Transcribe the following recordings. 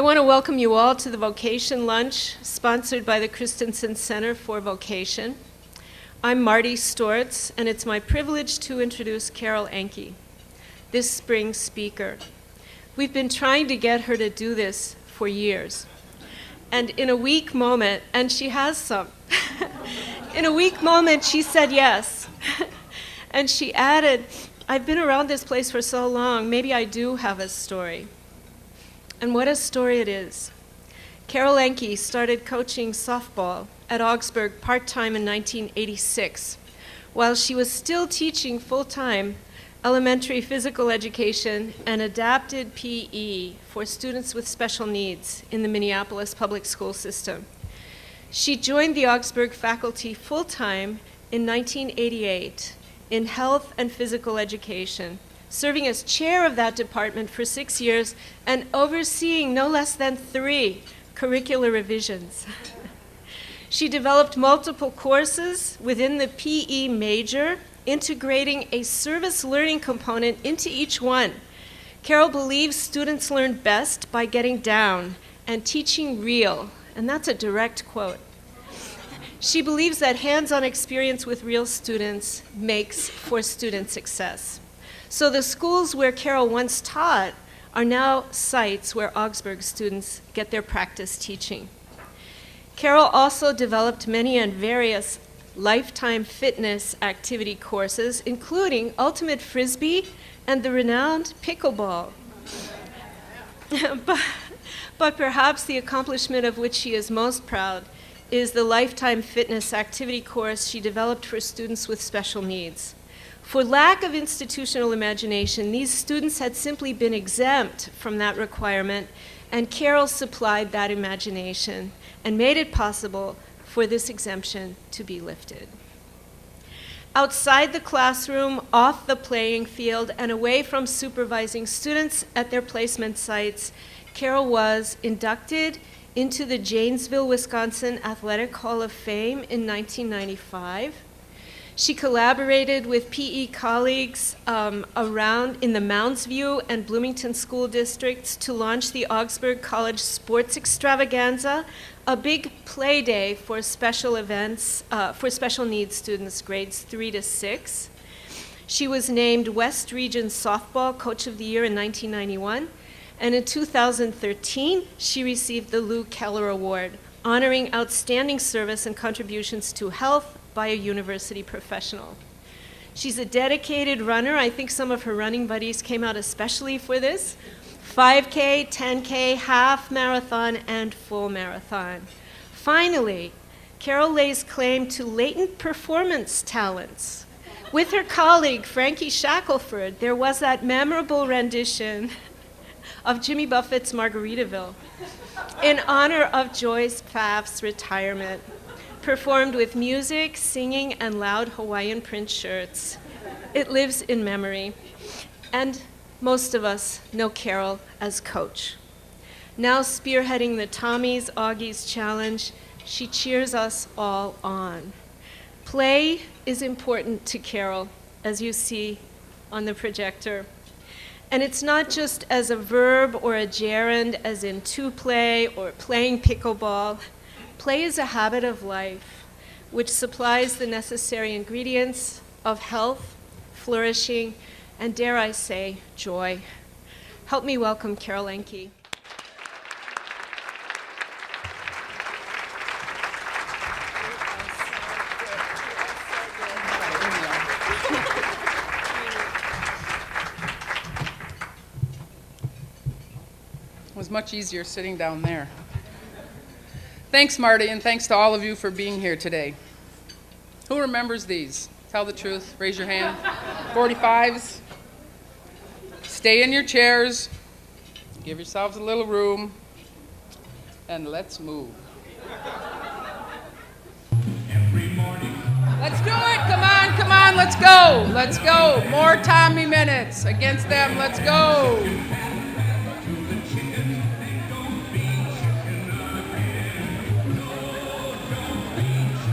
I want to welcome you all to the Vocation Lunch, sponsored by the Christensen Center for Vocation. I'm Marty Stortz, and it's my privilege to introduce Carol Enke, this spring's speaker. We've been trying to get her to do this for years. And in a weak moment, and she has some, in a weak moment, she said yes. And she added, I've been around this place for so long, maybe I do have a story. And what a story it is. Carol Enke started coaching softball at Augsburg part-time in 1986, while she was still teaching full-time elementary physical education and adapted PE for students with special needs in the Minneapolis public school system. She joined the Augsburg faculty full-time in 1988 in health and physical education, serving as chair of that department for 6 years and overseeing no less than 3 curricular revisions. She developed multiple courses within the PE major, integrating a service learning component into each one. Carol believes students learn best by getting down and teaching real, and that's a direct quote. She believes that hands-on experience with real students makes for student success. So the schools where Carol once taught are now sites where Augsburg students get their practice teaching. Carol also developed many and various lifetime fitness activity courses, including Ultimate Frisbee and the renowned pickleball. But perhaps the accomplishment of which she is most proud is the lifetime fitness activity course she developed for students with special needs. For lack of institutional imagination, these students had simply been exempt from that requirement, and Carol supplied that imagination and made it possible for this exemption to be lifted. Outside the classroom, off the playing field, and away from supervising students at their placement sites, Carol was inducted into the Janesville, Wisconsin Athletic Hall of Fame in 1995. She collaborated with PE colleagues around in the Mounds View and Bloomington school districts to launch the Augsburg College Sports Extravaganza, a big play day for special events for special needs students grades 3 to 6. She was named West Region Softball Coach of the Year in 1991, and in 2013, she received the Lou Keller Award, honoring outstanding service and contributions to health by a university professional. She's a dedicated runner. I think some of her running buddies came out especially for this. 5K, 10K, half marathon, and full marathon. Finally, Carol lays claim to latent performance talents. With her colleague, Frankie Shackelford, there was that memorable rendition of Jimmy Buffett's Margaritaville in honor of Joyce Pfaff's retirement, performed with music, singing, and loud Hawaiian print shirts. It lives in memory. And most of us know Carol as coach. Now spearheading the Tommy's Augies Challenge, she cheers us all on. Play is important to Carol, as you see on the projector. And it's not just as a verb or a gerund, as in to play or playing pickleball. Play is a habit of life, which supplies the necessary ingredients of health, flourishing, and dare I say, joy. Help me welcome Carol Enke. It was much easier sitting down there. Thanks, Marty, and thanks to all of you for being here today. Who remembers these? Tell the truth. Raise your hand. 45s. Stay in your chairs. Give yourselves a little room. And let's move. Every morning. Let's do it. Come on, come on. Let's go. Let's go. More Tommy minutes against them. Let's go.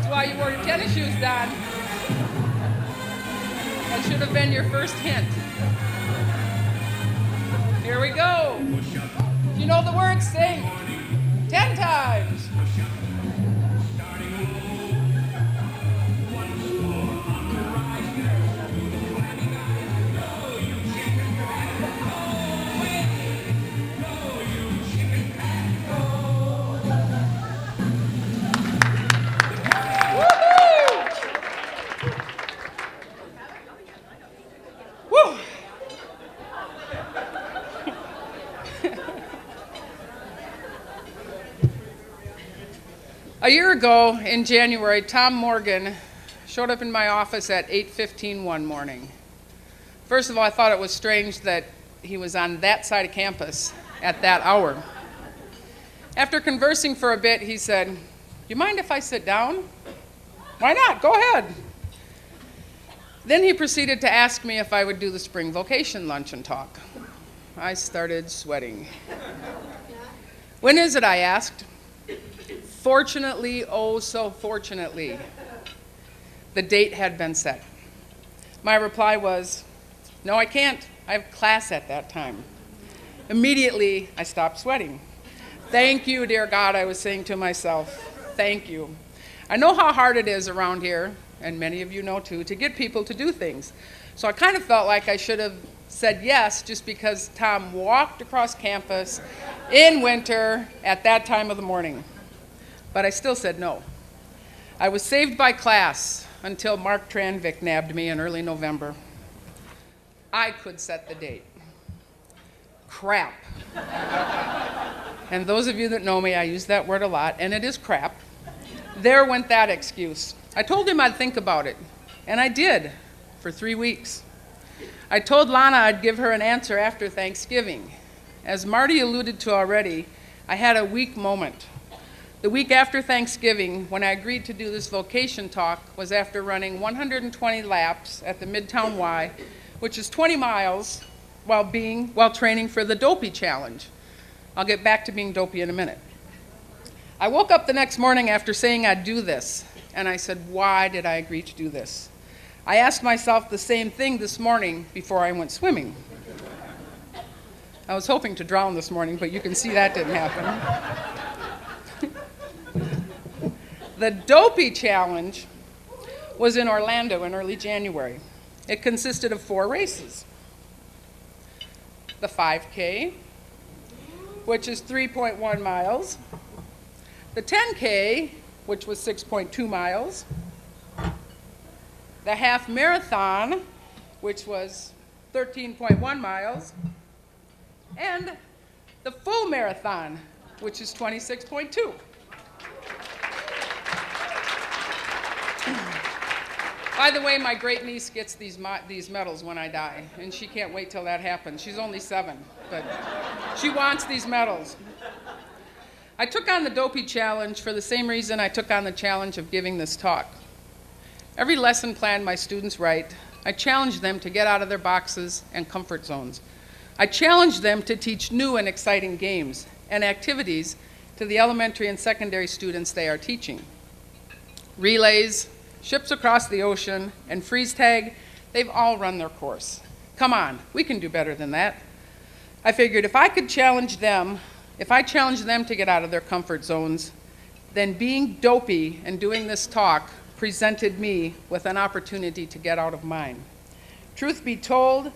Why you wore your tennis shoes, Don. That should have been your first hint. Here we go. You know the words, sing 10 times. Woo! A year ago in January, Tom Morgan showed up in my office at 8:15 one morning. First of all, I thought it was strange that he was on that side of campus at that hour. After conversing for a bit, he said, "You mind if I sit down?" "Why not? Go ahead." Then he proceeded to ask me if I would do the spring vocation luncheon talk. I started sweating. "When is it?" I asked. Fortunately, oh so fortunately, the date had been set. My reply was, "No, I can't. I have class at that time." Immediately, I stopped sweating. "Thank you, dear God," I was saying to myself. "Thank you. I know how hard it is around here, and many of you know too, to get people to do things. So I kind of felt like I should have said yes just because Tom walked across campus in winter at that time of the morning. But I still said no. I was saved by class until Mark Tranvik nabbed me in early November. I could set the date. Crap. And those of you that know me, I use that word a lot, and it is crap. There went that excuse. I told him I'd think about it, and I did for 3 weeks. I told Lana I'd give her an answer after Thanksgiving. As Marty alluded to already, I had a weak moment. The week after Thanksgiving, when I agreed to do this vocation talk, was after running 120 laps at the Midtown Y, which is 20 miles, while training for the Dopey Challenge. I'll get back to being dopey in a minute. I woke up the next morning after saying I'd do this, and I said, why did I agree to do this? I asked myself the same thing this morning before I went swimming. I was hoping to drown this morning, but you can see that didn't happen. The Dopey Challenge was in Orlando in early January. It consisted of 4 races. The 5K, which is 3.1 miles. The 10K, which was 6.2 miles. The half marathon, which was 13.1 miles. And the full marathon, which is 26.2. By the way, my great niece gets these medals when I die, and she can't wait till that happens. She's only 7, but she wants these medals. I took on the Dopey Challenge for the same reason I took on the challenge of giving this talk. Every lesson plan my students write, I challenge them to get out of their boxes and comfort zones. I challenge them to teach new and exciting games and activities to the elementary and secondary students they are teaching. Relays, ships across the ocean, and freeze tag, they've all run their course. Come on, we can do better than that. I figured if I challenge them to get out of their comfort zones, then being dopey and doing this talk presented me with an opportunity to get out of mine. Truth be told,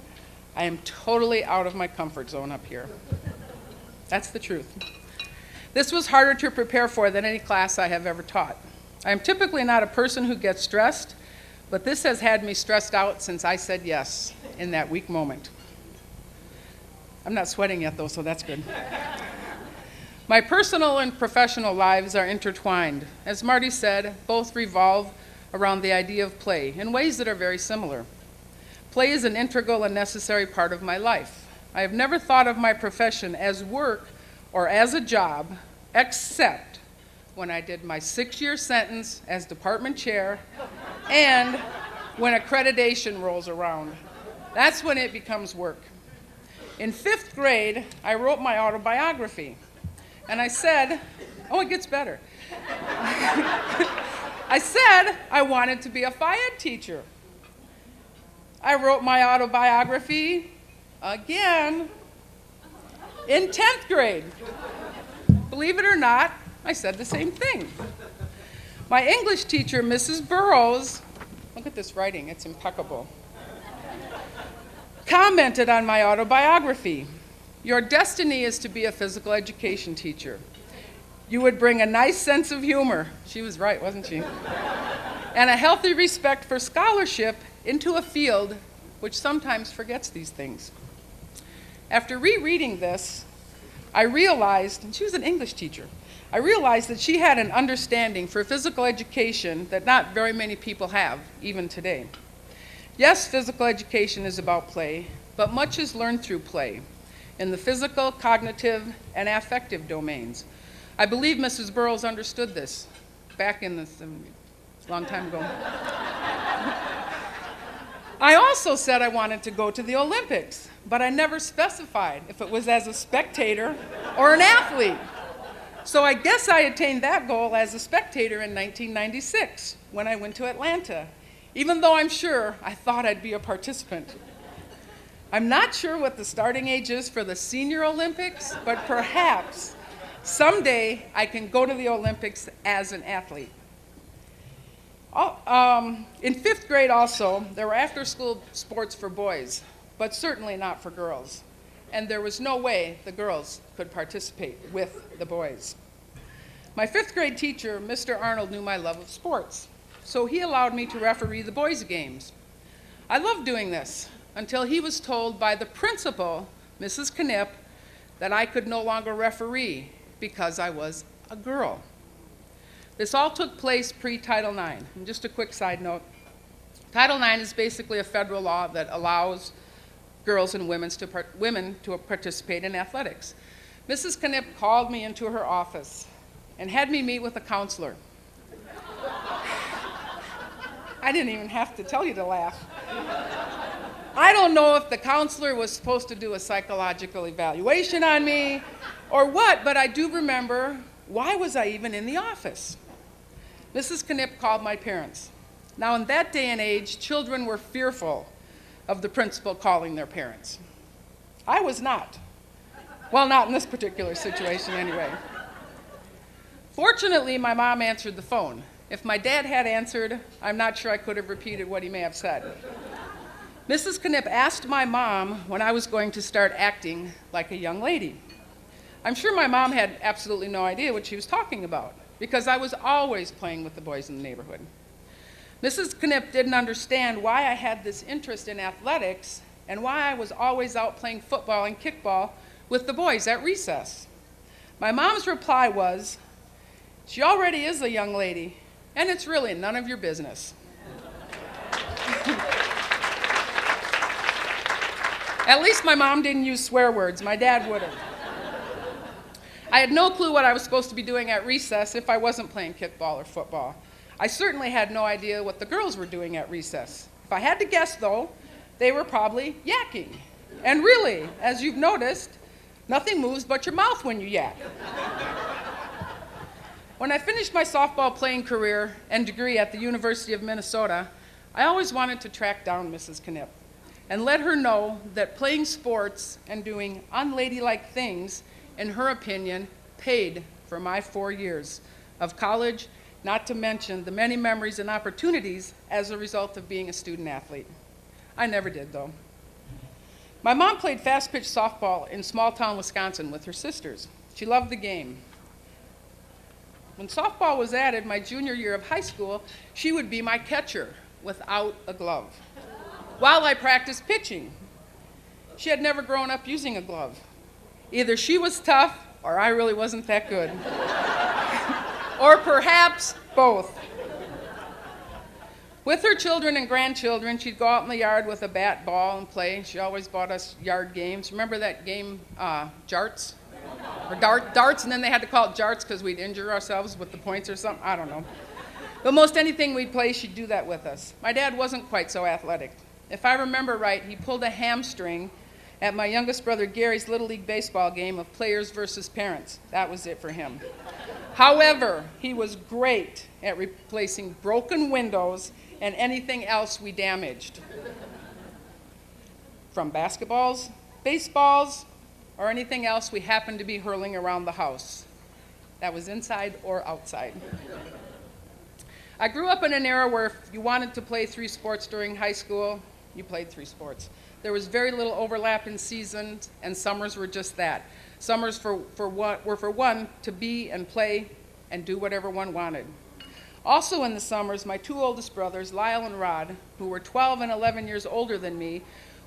I am totally out of my comfort zone up here. That's the truth. This was harder to prepare for than any class I have ever taught. I am typically not a person who gets stressed, but this has had me stressed out since I said yes in that weak moment. I'm not sweating yet though, so that's good. My personal and professional lives are intertwined. As Marty said, both revolve around the idea of play in ways that are very similar. Play is an integral and necessary part of my life. I have never thought of my profession as work or as a job, except when I did my 6-year sentence as department chair and when accreditation rolls around. That's when it becomes work. In 5th grade, I wrote my autobiography. And I said, oh, it gets better. I said I wanted to be a Phi Ed teacher. I wrote my autobiography again in 10th grade. Believe it or not, I said the same thing. My English teacher, Mrs. Burrows, look at this writing, it's impeccable, commented on my autobiography. Your destiny is to be a physical education teacher. You would bring a nice sense of humor. She was right, wasn't she? And a healthy respect for scholarship into a field which sometimes forgets these things. After rereading this, I realized, and she was an English teacher, I realized that she had an understanding for physical education that not very many people have, even today. Yes, physical education is about play, but much is learned through play in the physical, cognitive, and affective domains. I believe Mrs. Burrows understood this back in the 70s, a long time ago. I also said I wanted to go to the Olympics, but I never specified if it was as a spectator or an athlete. So I guess I attained that goal as a spectator in 1996 when I went to Atlanta, even though I'm sure I thought I'd be a participant. I'm not sure what the starting age is for the Senior Olympics, but perhaps someday I can go to the Olympics as an athlete. In 5th grade also, there were after-school sports for boys, but certainly not for girls. And there was no way the girls could participate with the boys. My 5th grade teacher, Mr. Arnold, knew my love of sports, so he allowed me to referee the boys' games. I loved doing this until he was told by the principal, Mrs. Knipp, that I could no longer referee because I was a girl. This all took place pre-Title IX. And just a quick side note, Title IX is basically a federal law that allows girls and women to participate in athletics. Mrs. Knipp called me into her office and had me meet with a counselor. I didn't even have to tell you to laugh. I don't know if the counselor was supposed to do a psychological evaluation on me or what, but I do remember, why was I even in the office? Mrs. Knipp called my parents. Now, in that day and age, children were fearful of the principal calling their parents. I was not. Well, not in this particular situation anyway. Fortunately, my mom answered the phone. If my dad had answered, I'm not sure I could have repeated what he may have said. Mrs. Knipp asked my mom when I was going to start acting like a young lady. I'm sure my mom had absolutely no idea what she was talking about, because I was always playing with the boys in the neighborhood. Mrs. Knipp didn't understand why I had this interest in athletics and why I was always out playing football and kickball with the boys at recess. My mom's reply was, she already is a young lady, and it's really none of your business. At least my mom didn't use swear words. My dad would have. I had no clue what I was supposed to be doing at recess if I wasn't playing kickball or football. I certainly had no idea what the girls were doing at recess. If I had to guess, though, they were probably yakking. And really, as you've noticed, nothing moves but your mouth when you yak. When I finished my softball playing career and degree at the University of Minnesota, I always wanted to track down Mrs. Knipp and let her know that playing sports and doing unladylike things, in her opinion, paid for my 4 years of college, not to mention the many memories and opportunities as a result of being a student athlete. I never did, though. My mom played fast-pitch softball in small-town Wisconsin with her sisters. She loved the game. When softball was added my junior year of high school, she would be my catcher without a glove while I practiced pitching. She had never grown up using a glove. Either she was tough or I really wasn't that good. Or perhaps both. With her children and grandchildren, she'd go out in the yard with a bat, ball, and play. She always bought us yard games. Remember that game, jarts? Or darts, and then they had to call it jarts because we'd injure ourselves with the points or something. I don't know. But most anything we'd play, she'd do that with us. My dad wasn't quite so athletic. If I remember right, he pulled a hamstring at my youngest brother Gary's Little League baseball game of players versus parents. That was it for him. However, he was great at replacing broken windows and anything else we damaged. From basketballs, baseballs, or anything else we happened to be hurling around the house. That was inside or outside. I grew up in an era where if you wanted to play 3 sports during high school, you played 3 sports. There was very little overlap in seasons, and summers were just that. Summers were for one to be and play and do whatever one wanted. Also in the summers, my 2 oldest brothers, Lyle and Rod, who were 12 and 11 years older than me,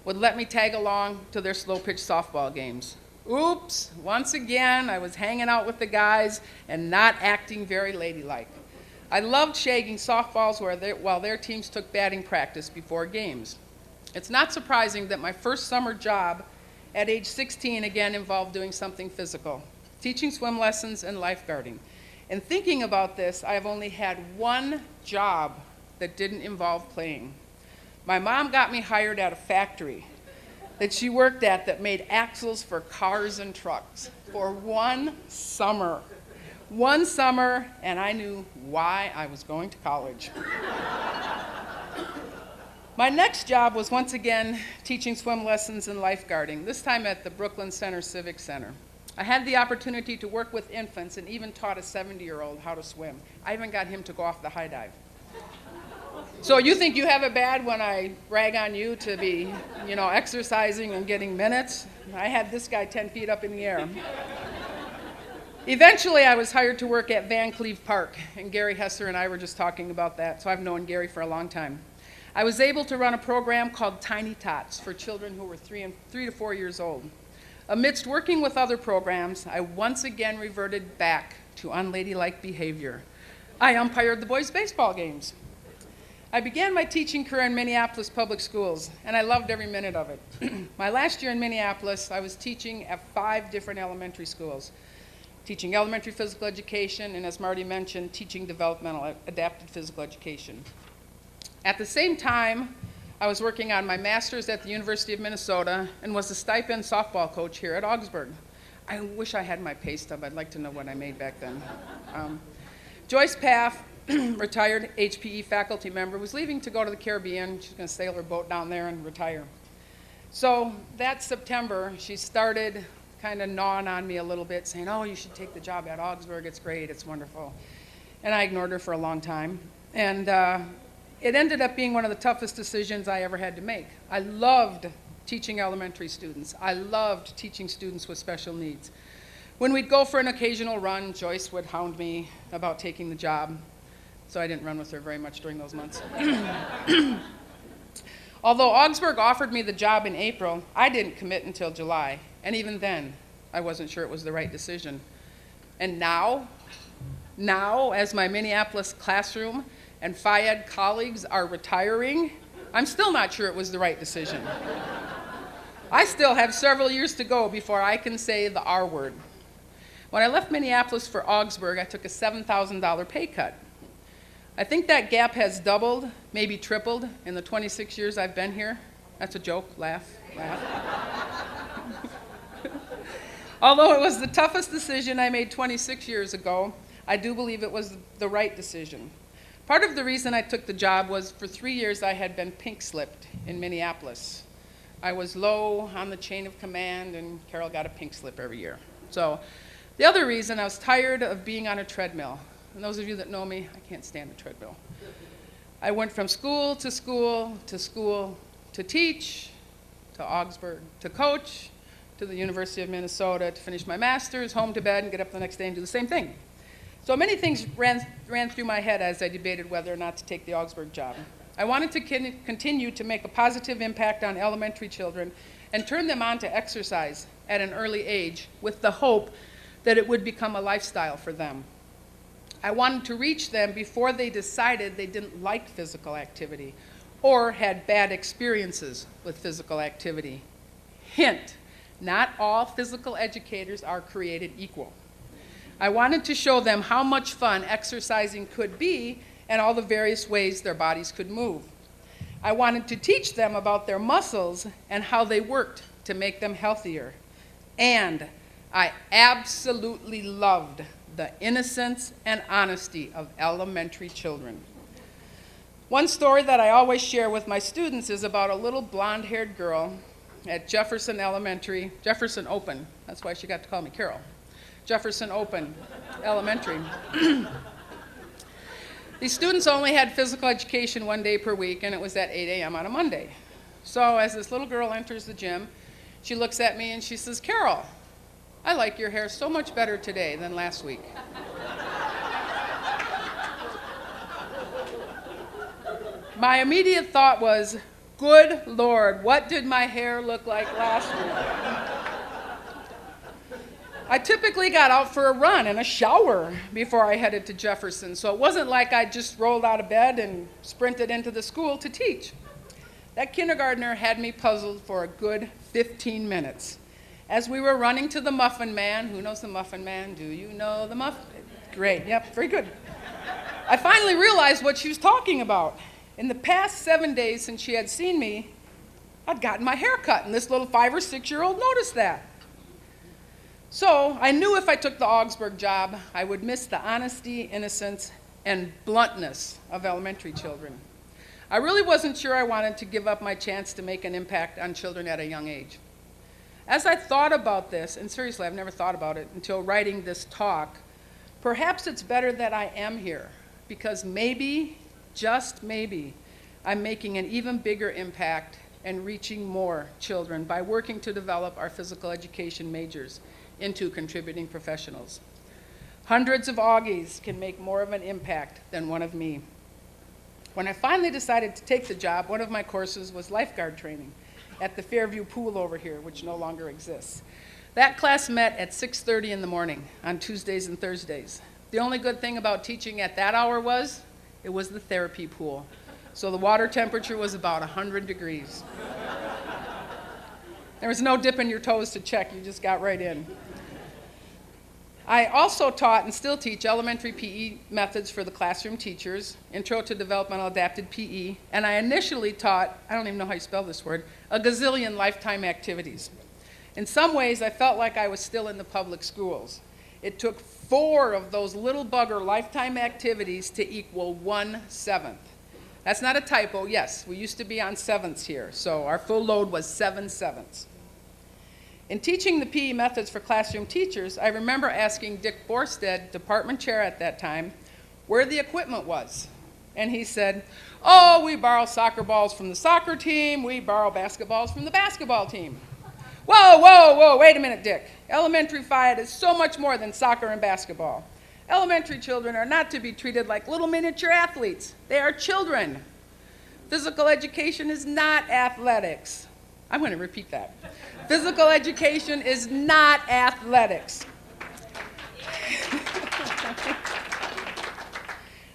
would let me tag along to their slow-pitch softball games. Oops, once again, I was hanging out with the guys and not acting very ladylike. I loved shagging softballs while their teams took batting practice before games. It's not surprising that my first summer job at age 16 again involved doing something physical, teaching swim lessons and lifeguarding. And thinking about this, I have only had one job that didn't involve playing. My mom got me hired at a factory that she worked at that made axles for cars and trucks for one summer. One summer, and I knew why I was going to college. My next job was once again teaching swim lessons and lifeguarding, this time at the Brooklyn Center Civic Center. I had the opportunity to work with infants and even taught a 70-year-old how to swim. I even got him to go off the high dive. So you think you have it bad when I brag on you to be, exercising and getting minutes? I had this guy 10 feet up in the air. Eventually, I was hired to work at Van Cleve Park, and Gary Hesser and I were just talking about that, so I've known Gary for a long time. I was able to run a program called Tiny Tots for children who were 3 to 4 years old. Amidst working with other programs, I once again reverted back to unladylike behavior. I umpired the boys' baseball games. I began my teaching career in Minneapolis public schools, and I loved every minute of it. My last year in Minneapolis, I was teaching at 5 different elementary schools, teaching elementary physical education, and as Marty mentioned, teaching developmental adapted physical education. At the same time, I was working on my master's at the University of Minnesota and was a stipend softball coach here at Augsburg. I wish I had my pay stub. I'd like to know what I made back then. Joyce Paff, retired HPE faculty member, was leaving to go to the Caribbean. She's going to sail her boat down there and retire. So that September, she started kind of gnawing on me a little bit, saying, oh, you should take the job at Augsburg. It's great. It's wonderful. And I ignored her for a long time. And it ended up being one of the toughest decisions I ever had to make. I loved teaching elementary students. I loved teaching students with special needs. When we'd go for an occasional run, Joyce would hound me about taking the job, so I didn't run with her very much during those months. Although Augsburg offered me the job in April, I didn't commit until July, and even then, I wasn't sure it was the right decision. And now, as my Minneapolis classroom and Phi-Ed colleagues are retiring, I'm still not sure it was the right decision. I still have several years to go before I can say the R word. When I left Minneapolis for Augsburg, I took a $7,000 pay cut. I think that gap has doubled, maybe tripled, in the 26 years I've been here. That's a joke, laugh, laugh. Although it was the toughest decision I made 26 years ago, I do believe it was the right decision. Part of the reason I took the job was for 3 years I had been pink-slipped in Minneapolis. I was low on the chain of command, and Carol got a pink slip every year. So the other reason, I was tired of being on a treadmill. And those of you that know me, I can't stand a treadmill. I went from school to school to school to teach, to Augsburg to coach, to the University of Minnesota to finish my master's, home to bed, and get up the next day and do the same thing. So many things ran through my head as I debated whether or not to take the Augsburg job. I wanted to continue to make a positive impact on elementary children and turn them on to exercise at an early age with the hope that it would become a lifestyle for them. I wanted to reach them before they decided they didn't like physical activity or had bad experiences with physical activity. Hint, not all physical educators are created equal. I wanted to show them how much fun exercising could be and all the various ways their bodies could move. I wanted to teach them about their muscles and how they worked to make them healthier. And I absolutely loved the innocence and honesty of elementary children. One story that I always share with my students is about a little blonde-haired girl at Jefferson Elementary, Jefferson Open. That's why she got to call me Carol. Jefferson Open Elementary. These students only had physical education 1 day per week, and it was at 8 a.m. on a Monday. So as this little girl enters the gym, she looks at me and she says, "Carol, I like your hair so much better today than last week." My immediate thought was, good Lord, what did my hair look like last week? I typically got out for a run and a shower before I headed to Jefferson, so it wasn't like I just rolled out of bed and sprinted into the school to teach. That kindergartner had me puzzled for a good 15 minutes. As we were running to the Muffin Man, who knows the Muffin Man? Do you know the Muffin? Great, yep, very good. I finally realized what she was talking about. In the past 7 days since she had seen me, I'd gotten my hair cut, and this little 5 or 6-year-old noticed that. So I knew if I took the Augsburg job, I would miss the honesty, innocence, and bluntness of elementary children. I really wasn't sure I wanted to give up my chance to make an impact on children at a young age. As I thought about this, and seriously, I've never thought about it until writing this talk, perhaps it's better that I am here, because maybe, just maybe, I'm making an even bigger impact and reaching more children by working to develop our physical education majors into contributing professionals. Hundreds of Augies can make more of an impact than one of me. When I finally decided to take the job, one of my courses was lifeguard training at the Fairview Pool over here, which no longer exists. That class met at 6:30 in the morning on Tuesdays and Thursdays. The only good thing about teaching at that hour was it was the therapy pool. So the water temperature was about 100 degrees. There was no dipping your toes to check, you just got right in. I also taught and still teach elementary PE methods for the classroom teachers, Intro to Developmental Adapted PE, and I initially taught, I don't even know how you spell this word, a gazillion lifetime activities. In some ways, I felt like I was still in the public schools. It took 4 of those little bugger lifetime activities to equal 1/7. That's not a typo, yes, we used to be on 7ths here, so our full load was 7/7. In teaching the PE methods for classroom teachers, I remember asking Dick Borstead, department chair at that time, where the equipment was. And he said, "Oh, we borrow soccer balls from the soccer team, we borrow basketballs from the basketball team." Whoa, whoa, whoa, wait a minute, Dick. Elementary FIAD is so much more than soccer and basketball. Elementary children are not to be treated like little miniature athletes. They are children. Physical education is not athletics. I'm going to repeat that. Physical education is not athletics.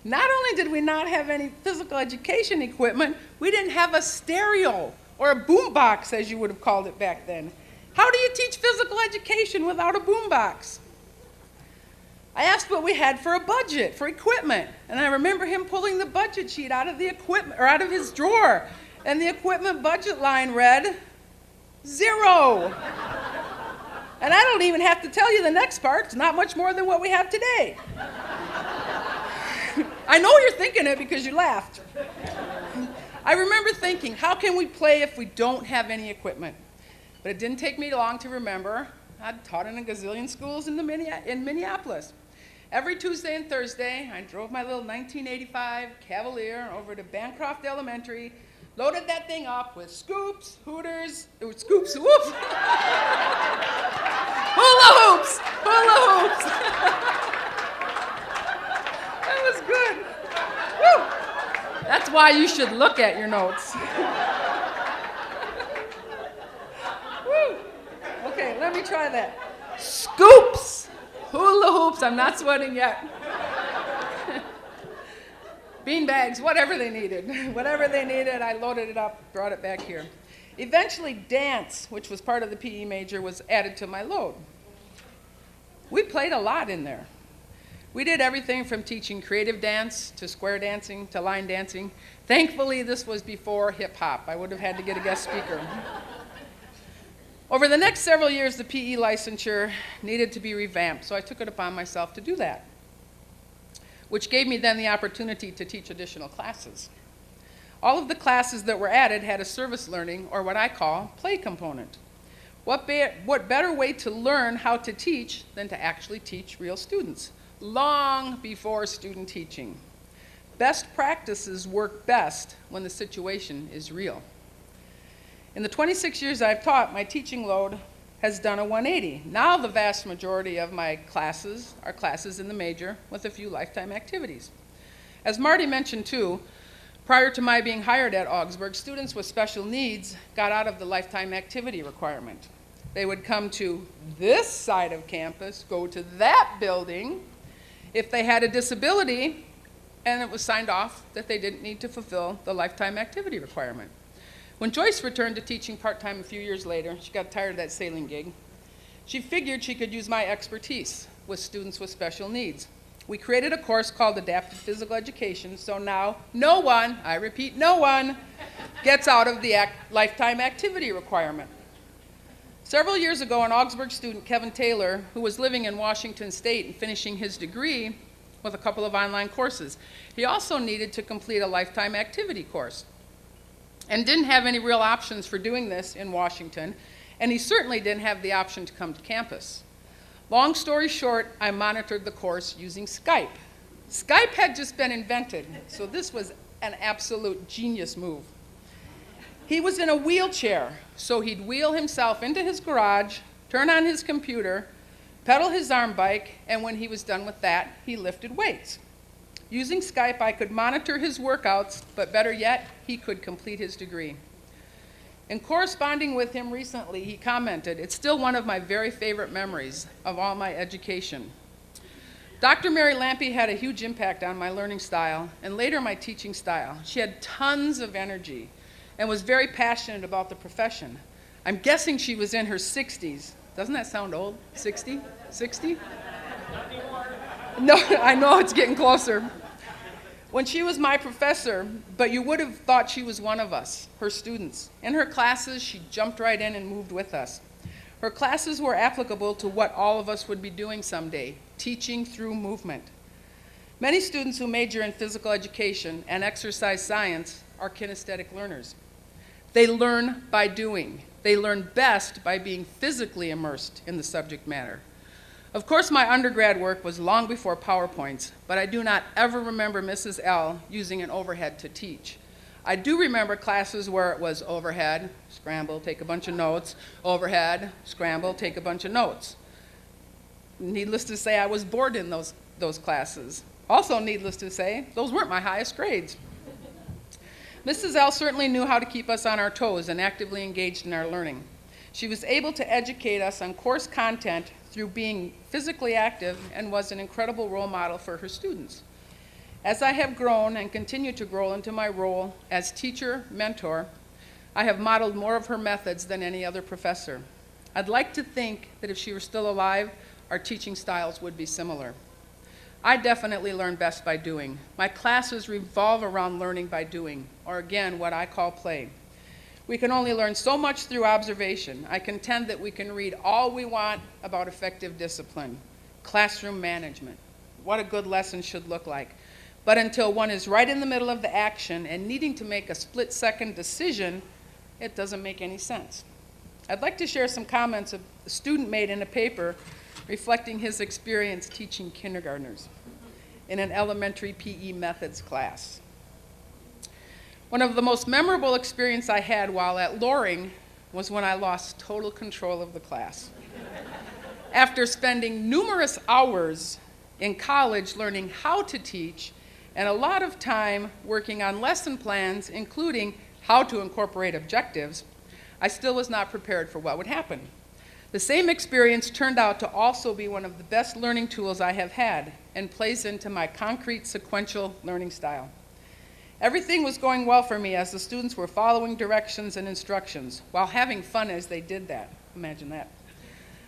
Not only did we not have any physical education equipment, we didn't have a stereo or a boom box, as you would have called it back then. How do you teach physical education without a boom box? I asked what we had for a budget, for equipment, and I remember him pulling the budget sheet out of the equipment, or out of his drawer, and the equipment budget line read, 0. And I don't even have to tell you the next part, it's not much more than what we have today. I know you're thinking it because you laughed. I remember thinking, how can we play if we don't have any equipment? But it didn't take me long to remember, I'd taught in a gazillion schools in Minneapolis. Every Tuesday and Thursday, I drove my little 1985 Cavalier over to Bancroft Elementary, loaded that thing up with scoops, hooters, scoops, whoop! Hula hoops, hula hoops. That was good. Woo! That's why you should look at your notes. Woo! Okay, let me try that. Scoops, hula hoops, I'm not sweating yet. Bean bags, whatever they needed. Whatever they needed, I loaded it up, brought it back here. Eventually, dance, which was part of the PE major, was added to my load. We played a lot in there. We did everything from teaching creative dance to square dancing to line dancing. Thankfully, this was before hip hop. I would have had to get a guest speaker. Over the next several years, the PE licensure needed to be revamped, so I took it upon myself to do that, which gave me then the opportunity to teach additional classes. All of the classes that were added had a service learning, or what I call play component. What better way to learn how to teach than to actually teach real students, long before student teaching. Best practices work best when the situation is real. In the 26 years I've taught, my teaching load has done a 180. Now the vast majority of my classes are classes in the major with a few lifetime activities. As Marty mentioned too, prior to my being hired at Augsburg, students with special needs got out of the lifetime activity requirement. They would come to this side of campus, go to that building. If they had a disability, and it was signed off that they didn't need to fulfill the lifetime activity requirement. When Joyce returned to teaching part-time a few years later, she got tired of that sailing gig. She figured she could use my expertise with students with special needs. We created a course called Adapted Physical Education, so now no one, I repeat, no one, gets out of the lifetime activity requirement. Several years ago, an Augsburg student, Kevin Taylor, who was living in Washington State and finishing his degree with a couple of online courses, he also needed to complete a lifetime activity course and didn't have any real options for doing this in Washington, and he certainly didn't have the option to come to campus. Long story short, I monitored the course using Skype. Skype had just been invented, so this was an absolute genius move. He was in a wheelchair, so he'd wheel himself into his garage, turn on his computer, pedal his arm bike, and when he was done with that, he lifted weights. Using Skype, I could monitor his workouts, but better yet, he could complete his degree. In corresponding with him recently, he commented, "It's still one of my very favorite memories of all my education." Dr. Mary Lampe had a huge impact on my learning style and later my teaching style. She had tons of energy and was very passionate about the profession. I'm guessing she was in her 60s. Doesn't that sound old? 60? 60? No, I know it's getting closer. When she was my professor, but you would have thought she was one of us, her students. In her classes, she jumped right in and moved with us. Her classes were applicable to what all of us would be doing someday, teaching through movement. Many students who major in physical education and exercise science are kinesthetic learners. They learn by doing. They learn best by being physically immersed in the subject matter. Of course, my undergrad work was long before PowerPoints, but I do not ever remember Mrs. L using an overhead to teach. I do remember classes where it was overhead, scramble, take a bunch of notes, overhead, scramble, take a bunch of notes. Needless to say, I was bored in those classes. Also, needless to say, those weren't my highest grades. Mrs. L certainly knew how to keep us on our toes and actively engaged in our learning. She was able to educate us on course content through being physically active and was an incredible role model for her students. As I have grown and continue to grow into my role as teacher, mentor, I have modeled more of her methods than any other professor. I'd like to think that if she were still alive, our teaching styles would be similar. I definitely learn best by doing. My classes revolve around learning by doing, or again, what I call play. We can only learn so much through observation. I contend that we can read all we want about effective discipline, classroom management, what a good lesson should look like. But until one is right in the middle of the action and needing to make a split-second decision, it doesn't make any sense. I'd like to share some comments a student made in a paper reflecting his experience teaching kindergartners in an elementary PE methods class. One of the most memorable experiences I had while at Loring was when I lost total control of the class. After spending numerous hours in college learning how to teach and a lot of time working on lesson plans, including how to incorporate objectives, I still was not prepared for what would happen. The same experience turned out to also be one of the best learning tools I have had and plays into my concrete sequential learning style. Everything was going well for me as the students were following directions and instructions while having fun as they did that. Imagine that.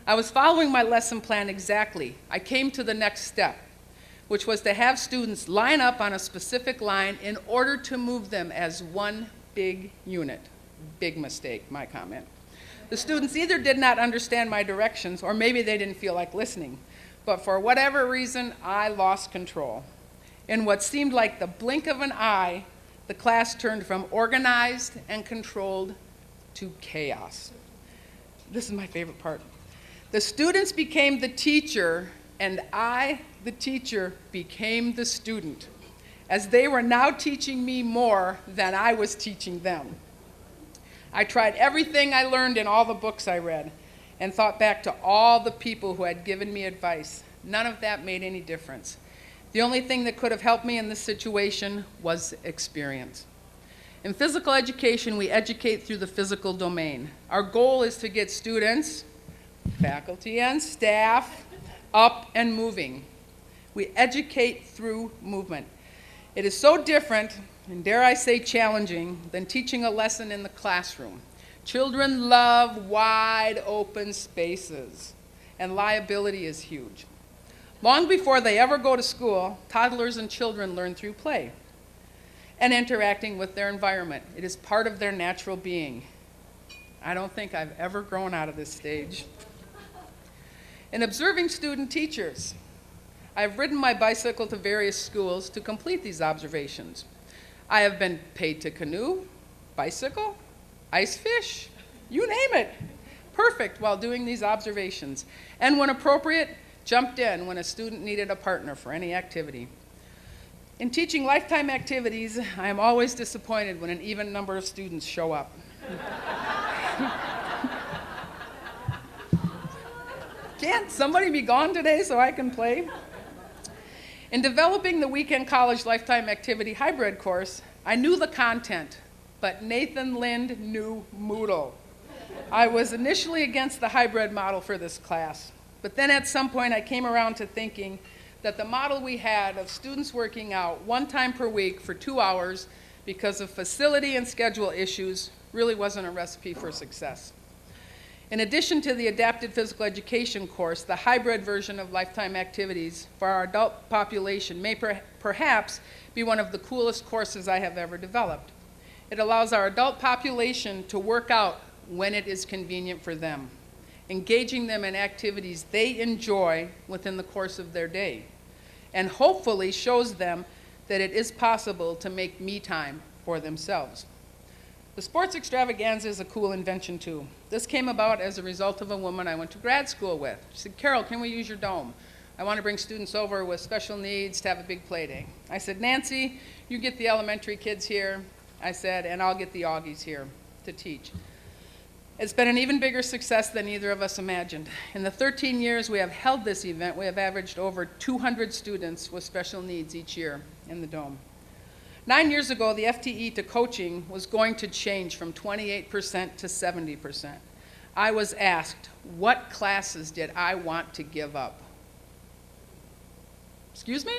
I was following my lesson plan exactly. I came to the next step, which was to have students line up on a specific line in order to move them as one big unit. Big mistake, my comment. The students either did not understand my directions or maybe they didn't feel like listening. But for whatever reason, I lost control. In what seemed like the blink of an eye, the class turned from organized and controlled to chaos. This is my favorite part. The students became the teacher, and I, the teacher, became the student, as they were now teaching me more than I was teaching them. I tried everything I learned in all the books I read and thought back to all the people who had given me advice. None of that made any difference. The only thing that could have helped me in this situation was experience. In physical education, we educate through the physical domain. Our goal is to get students, faculty and staff, up and moving. We educate through movement. It is so different, and dare I say challenging, than teaching a lesson in the classroom. Children love wide open spaces, and liability is huge. Long before they ever go to school, toddlers and children learn through play and interacting with their environment. It is part of their natural being. I don't think I've ever grown out of this stage. In observing student teachers, I've ridden my bicycle to various schools to complete these observations. I have been paid to canoe, bicycle, ice fish, you name it. Perfect while doing these observations. And when appropriate, jumped in when a student needed a partner for any activity. In teaching lifetime activities, I am always disappointed when an even number of students show up. Can't somebody be gone today so I can play? In developing the Weekend College Lifetime Activity Hybrid course, I knew the content, but Nathan Lind knew Moodle. I was initially against the hybrid model for this class, but then at some point I came around to thinking that the model we had of students working out one time per week for 2 hours because of facility and schedule issues really wasn't a recipe for success. In addition to the adapted physical education course, the hybrid version of lifetime activities for our adult population may perhaps be one of the coolest courses I have ever developed. It allows our adult population to work out when it is convenient for them, engaging them in activities they enjoy within the course of their day, and hopefully shows them that it is possible to make me time for themselves. The sports extravaganza is a cool invention too. This came about as a result of a woman I went to grad school with. She said, "Carol, can we use your dome? I want to bring students over with special needs to have a big play day." I said, "Nancy, you get the elementary kids here," I said, "and I'll get the Augies here to teach." It's been an even bigger success than either of us imagined. In the 13 years we have held this event, we have averaged over 200 students with special needs each year in the dome. 9 years ago, the FTE to coaching was going to change from 28% to 70%. I was asked, what classes did I want to give up? Excuse me?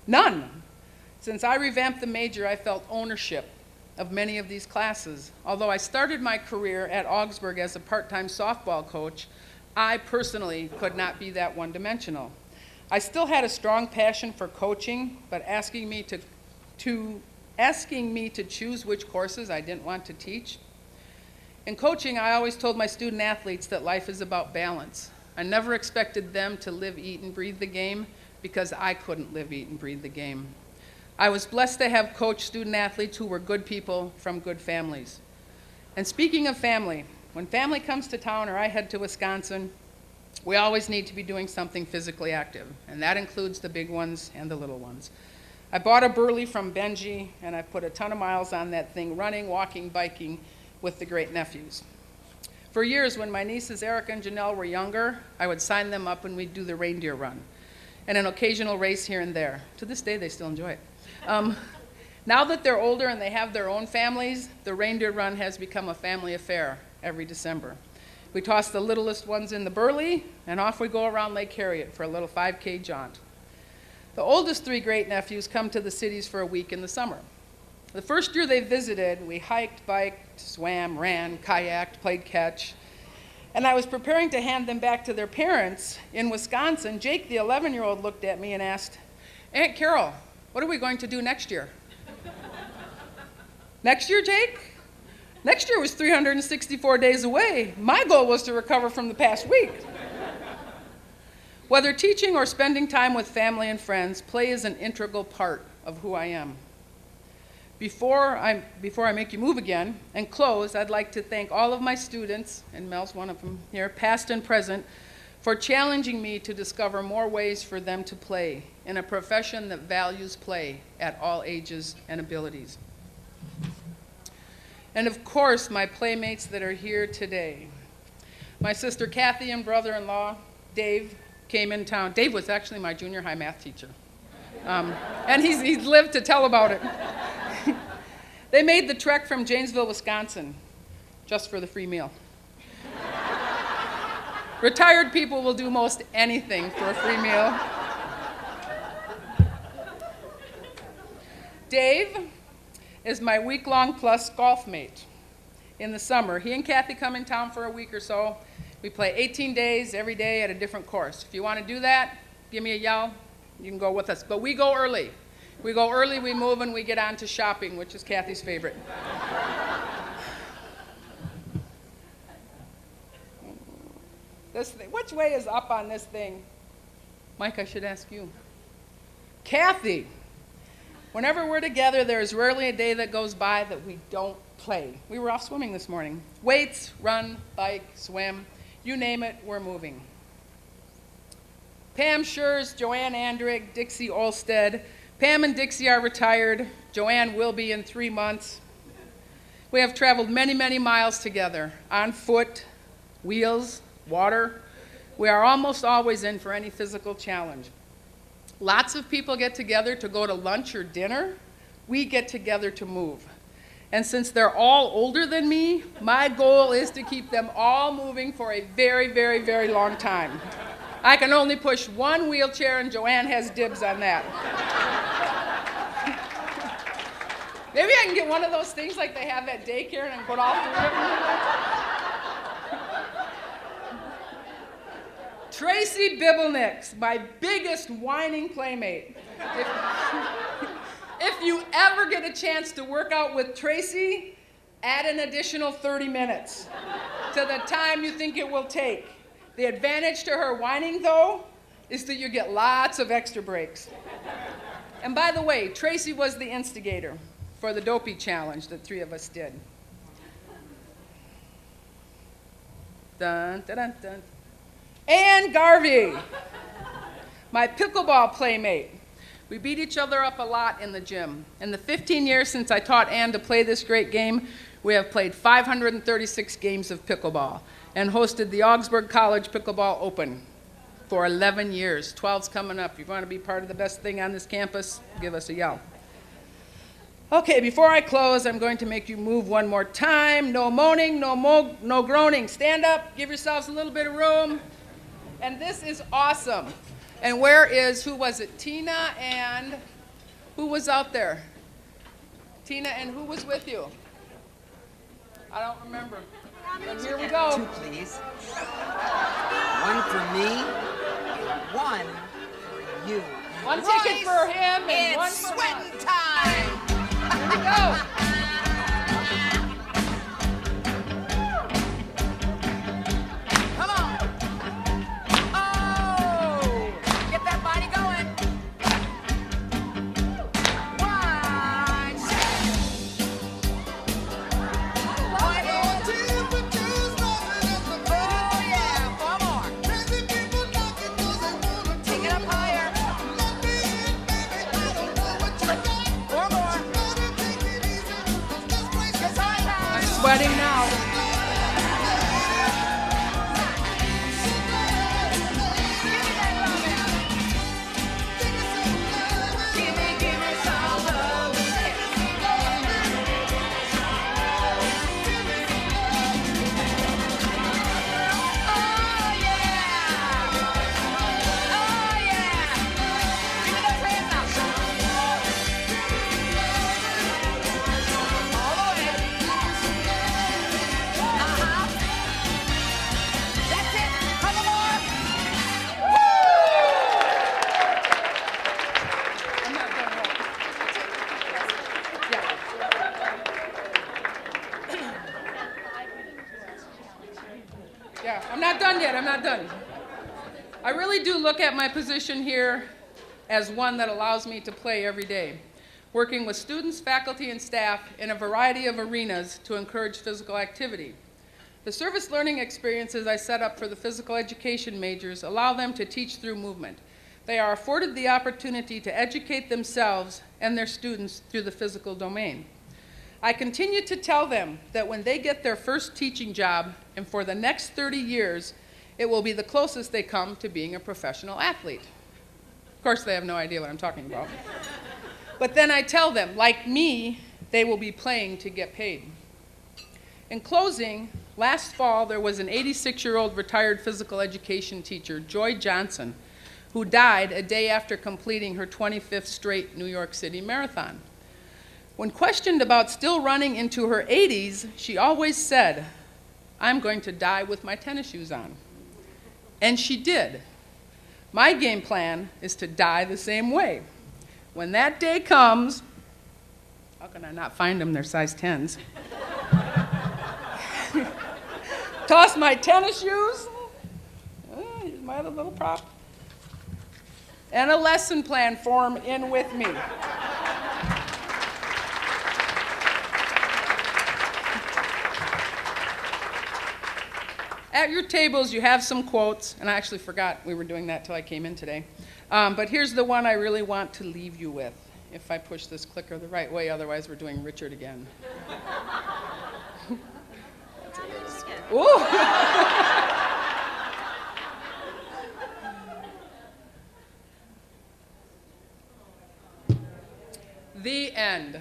None. Since I revamped the major, I felt ownership of many of these classes. Although I started my career at Augsburg as a part-time softball coach, I personally could not be that one-dimensional. I still had a strong passion for coaching, but asking me to choose which courses I didn't want to teach. In coaching, I always told my student athletes that life is about balance. I never expected them to live, eat, and breathe the game because I couldn't live, eat, and breathe the game. I was blessed to have coached student athletes who were good people from good families. And speaking of family, when family comes to town or I head to Wisconsin, we always need to be doing something physically active, and that includes the big ones and the little ones. I bought a Burley from Benji, and I put a ton of miles on that thing, running, walking, biking with the great nephews. For years, when my nieces Erica and Janelle were younger, I would sign them up and we'd do the reindeer run, and an occasional race here and there. To this day, they still enjoy it. Now that they're older and they have their own families, the reindeer run has become a family affair every December. We toss the littlest ones in the Burley, and off we go around Lake Harriet for a little 5K jaunt. The oldest 3 great nephews come to the cities for a week in the summer. The first year they visited, we hiked, biked, swam, ran, kayaked, played catch, and I was preparing to hand them back to their parents in Wisconsin. Jake, the 11-year-old, looked at me and asked, "Aunt Carol, what are we going to do next year?" Next year, Jake? Next year was 364 days away. My goal was to recover from the past week. Whether teaching or spending time with family and friends, play is an integral part of who I am. Before I make you move again and close, I'd like to thank all of my students, and Mel's one of them here, past and present, for challenging me to discover more ways for them to play in a profession that values play at all ages and abilities. And of course, my playmates that are here today. My sister Kathy and brother-in-law, Dave, came in town. Dave was actually my junior high math teacher. And he's lived to tell about it. They made the trek from Janesville, Wisconsin, just for the free meal. Retired people will do most anything for a free meal. Dave is my week-long plus golf mate. In the summer, he and Kathy come in town for a week or so. We play 18 days, every day at a different course. If you want to do that, give me a yell. You can go with us. But we go early. We go early, we move, and we get on to shopping, which is Kathy's favorite. This thing, which way is up on this thing? Mike, I should ask you. Kathy, whenever we're together, there's rarely a day that goes by that we don't play. We were off swimming this morning. Weights, run, bike, swim, you name it, we're moving. Pam Schurz, Joanne Andrick, Dixie Olstead. Pam and Dixie are retired. Joanne will be in 3 months. We have traveled many, many miles together, on foot, wheels, water. We are almost always in for any physical challenge. Lots of people get together to go to lunch or dinner. We get together to move. And since they're all older than me, my goal is to keep them all moving for a very, very, very long time. I can only push one wheelchair, and Joanne has dibs on that. Maybe I can get one of those things like they have at daycare and put all three of them. Tracy Bibelnix, my biggest whining playmate. If you ever get a chance to work out with Tracy, add an additional 30 minutes to the time you think it will take. The advantage to her whining, though, is that you get lots of extra breaks. And by the way, Tracy was the instigator for the dopey challenge that 3 of us did. Dun, dun, dun, dun. Ann Garvey, my pickleball playmate. We beat each other up a lot in the gym. In the 15 years since I taught Ann to play this great game, we have played 536 games of pickleball and hosted the Augsburg College Pickleball Open for 11 years. 12's coming up. If you want to be part of the best thing on this campus, give us a yell. Okay, before I close, I'm going to make you move one more time. No moaning, no groaning. Stand up, give yourselves a little bit of room. And this is awesome. And who was it? Tina and, who was out there? Tina and who was with you? I don't remember. And here we go. 2, please. 1 for me, 1 for you. One ticket for him and It's one for sweating us. time. Here we go. Come on. Oh, get that body going. 1, 2. Oh yeah, 4 more. Take it up higher. 4 more. It's high now. I'm sweating now. Give me some love. Oh yeah! Oh yeah! Give me those hands now. All the way. That's it. Couple more. I'm not done yet. Yeah, I'm not done yet. I'm not done. I really do look at my position here as one that allows me to play every day. working with students, faculty, and staff in a variety of arenas to encourage physical activity. The service learning experiences I set up for the physical education majors allow them to teach through movement. They are afforded the opportunity to educate themselves and their students through the physical domain. I continue to tell them that when they get their first teaching job, and for the next 30 years, it will be the closest they come to being a professional athlete. Of course, they have no idea what I'm talking about. But then I tell them, like me, they will be playing to get paid. In closing, last fall, there was an 86-year-old retired physical education teacher, Joy Johnson, who died a day after completing her 25th straight New York City marathon. When questioned about still running into her 80s, she always said, "I'm going to die with my tennis shoes on." And she did. My game plan is to die the same way. When that day comes, how can I not find them? They're size 10s. Toss my tennis shoes. Here's my other little prop. And a lesson plan form in with me. At your tables, you have some quotes, and I actually forgot we were doing that till I came in today. But here's the one I really want to leave you with, if I push this clicker the right way, otherwise we're doing Richard again. Ooh. The end.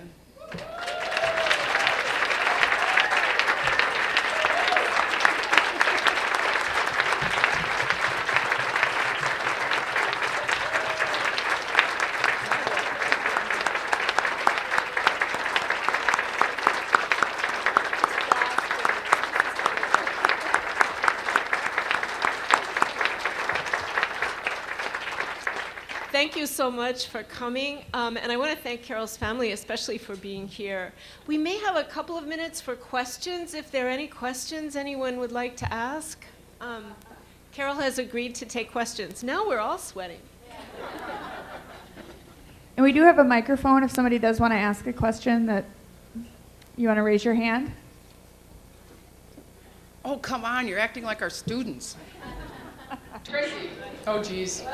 Thank you so much for coming, and I want to thank Carol's family especially for being here. We may have a couple of minutes for questions, if there are any questions anyone would like to ask. Carol has agreed to take questions. Now we're all sweating. And we do have a microphone if somebody does want to ask a question that you want to raise your hand. Oh, come on, you're acting like our students. Tracy. Oh, geez.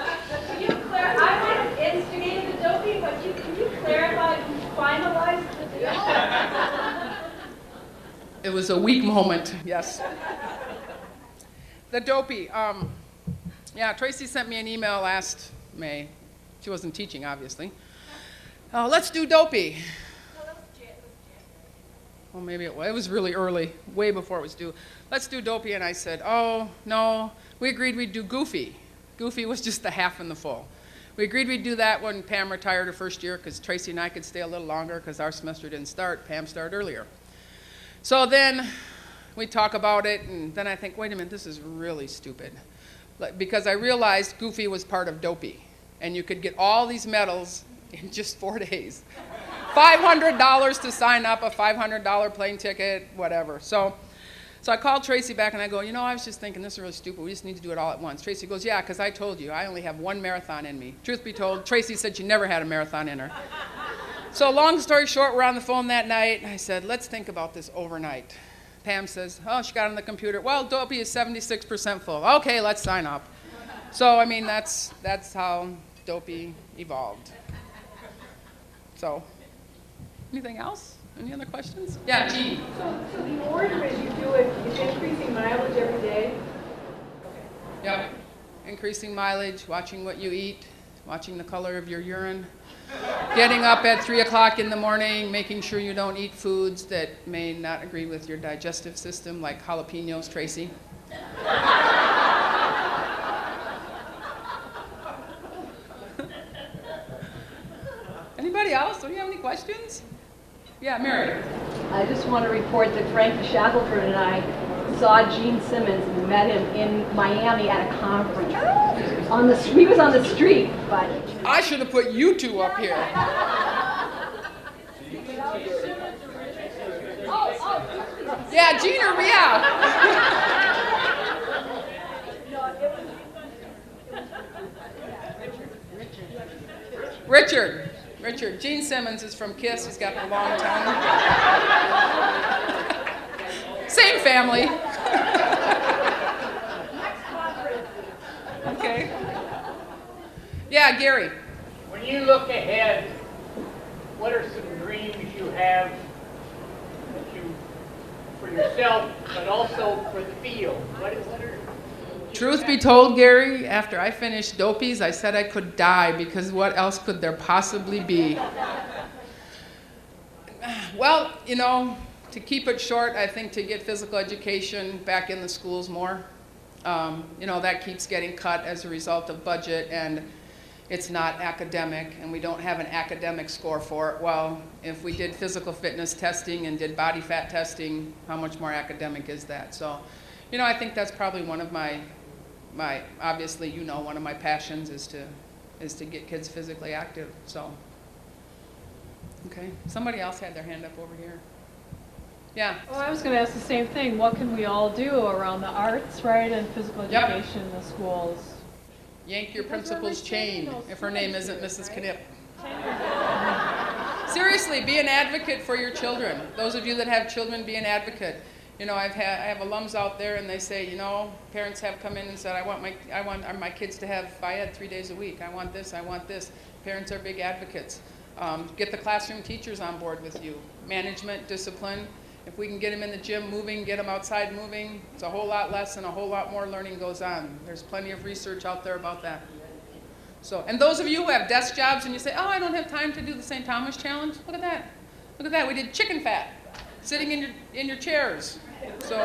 Can you clarify? I might have instigated the doping, but can you clarify who finalized the deal? It was a weak moment, yes. The dopey. Yeah, Tracy sent me an email last May. She wasn't teaching, obviously. Let's do dopey. Well, maybe it was really early, way before it was due. Let's do dopey, and I said, oh, no. We agreed we'd do goofy. Goofy was just the half and the full. We agreed we'd do that when Pam retired her first year because Tracy and I could stay a little longer because our semester didn't start. Pam started earlier. So then we talk about it, and then I think, wait a minute, this is really stupid. Because I realized goofy was part of dopey, and you could get all these medals in just 4 days. $500 to sign up, a $500 plane ticket, whatever. So I called Tracy back and I go, I was just thinking this is really stupid. We just need to do it all at once. Tracy goes, yeah, because I told you, I only have one marathon in me. Truth be told, Tracy said she never had a marathon in her. So long story short, we're on the phone that night. I said, let's think about this overnight. Pam says, oh, she got on the computer. Well, dopey is 76% full. Okay, let's sign up. So, I mean, that's how dopey evolved. So, anything else? Any other questions? Yeah, Jean. So the order as you do it is increasing mileage every day? Yep. Increasing mileage, watching what you eat, watching the color of your urine, getting up at 3 o'clock in the morning, making sure you don't eat foods that may not agree with your digestive system, like jalapenos, Tracy. Anybody else? Do you have any questions? Yeah, Mary. I just want to report that Frankie Shackelford and I saw Gene Simmons and met him in Miami at a conference. He was on the street, but... I should have put you two up here. Yeah, Gene or Richard. Richard. Gene Simmons is from KISS. He's got the long tongue. Same family. Okay. Yeah, Gary. When you look ahead, what are some dreams you have that you, for yourself, but also for the field? What are Truth be told, Gary, after I finished Dopies, I said I could die because what else could there possibly be? Well, you know, to keep it short, I think to get physical education back in the schools more. You know, that keeps getting cut as a result of budget, and it's not academic, and we don't have an academic score for it. Well, if we did physical fitness testing and did body fat testing, how much more academic is that? So, you know, I think that's probably one of my obviously, you know, one of my passions is to get kids physically active. So, okay. Somebody else had their hand up over here. Yeah. Well, I was going to ask the same thing. What can we all do around the arts, right, and physical education in the schools? Yank your principal's chain, if her name isn't Mrs. Knipp. Seriously, be an advocate for your children. Those of you that have children, be an advocate. You know, I have alums out there, and they say, you know, parents have come in and said, I want my kids to have FIAD 3 days a week. I want this, I want this. Parents are big advocates. Get the classroom teachers on board with you. Management, discipline. If we can get them in the gym moving, get them outside moving, it's a whole lot less and a whole lot more learning goes on. There's plenty of research out there about that. So, and those of you who have desk jobs and you say, oh, I don't have time to do the St. Thomas Challenge, look at that. Look at that, we did chicken fat, sitting in your chairs. So,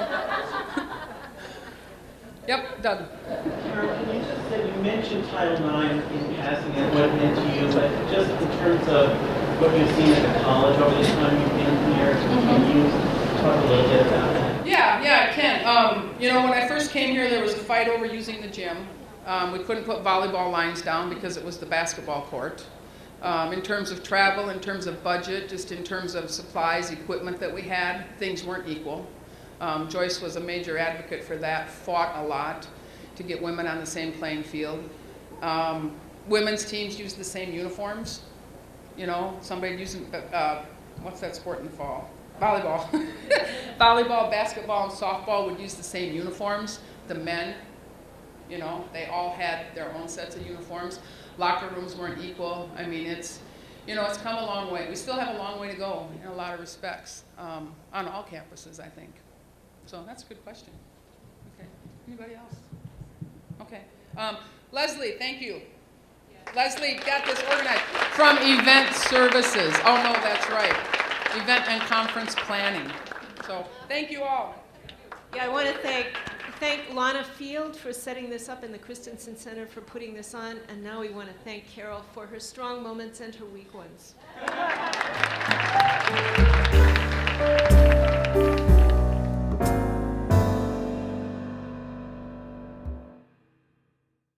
yep, Doug. Carol, you just said you mentioned Title IX in passing and what it meant to you, but just in terms of what you've seen at the college over the time you've been here, can you talk a little bit about that? Yeah, I can. You know, when I first came here, there was a fight over using the gym. We couldn't put volleyball lines down because it was the basketball court. In terms of travel, in terms of budget, just in terms of supplies, equipment that we had, things weren't equal. Joyce was a major advocate for that, fought a lot to get women on the same playing field. Women's teams use the same uniforms. You know, somebody using, what's that sport in the fall? Volleyball. Volleyball, basketball, and softball would use the same uniforms. The men, you know, they all had their own sets of uniforms. Locker rooms weren't equal. I mean, it's, you know, it's come a long way. We still have a long way to go in a lot of respects on all campuses, I think. So that's a good question. Okay. Anybody else? Okay. Leslie, thank you. Leslie got this organized from Event Services. Oh, no, that's right. Event and Conference Planning. So thank you all. Yeah, I want to thank Lana Field for setting this up and the Christensen Center for putting this on. And now we want to thank Carol for her strong moments and her weak ones.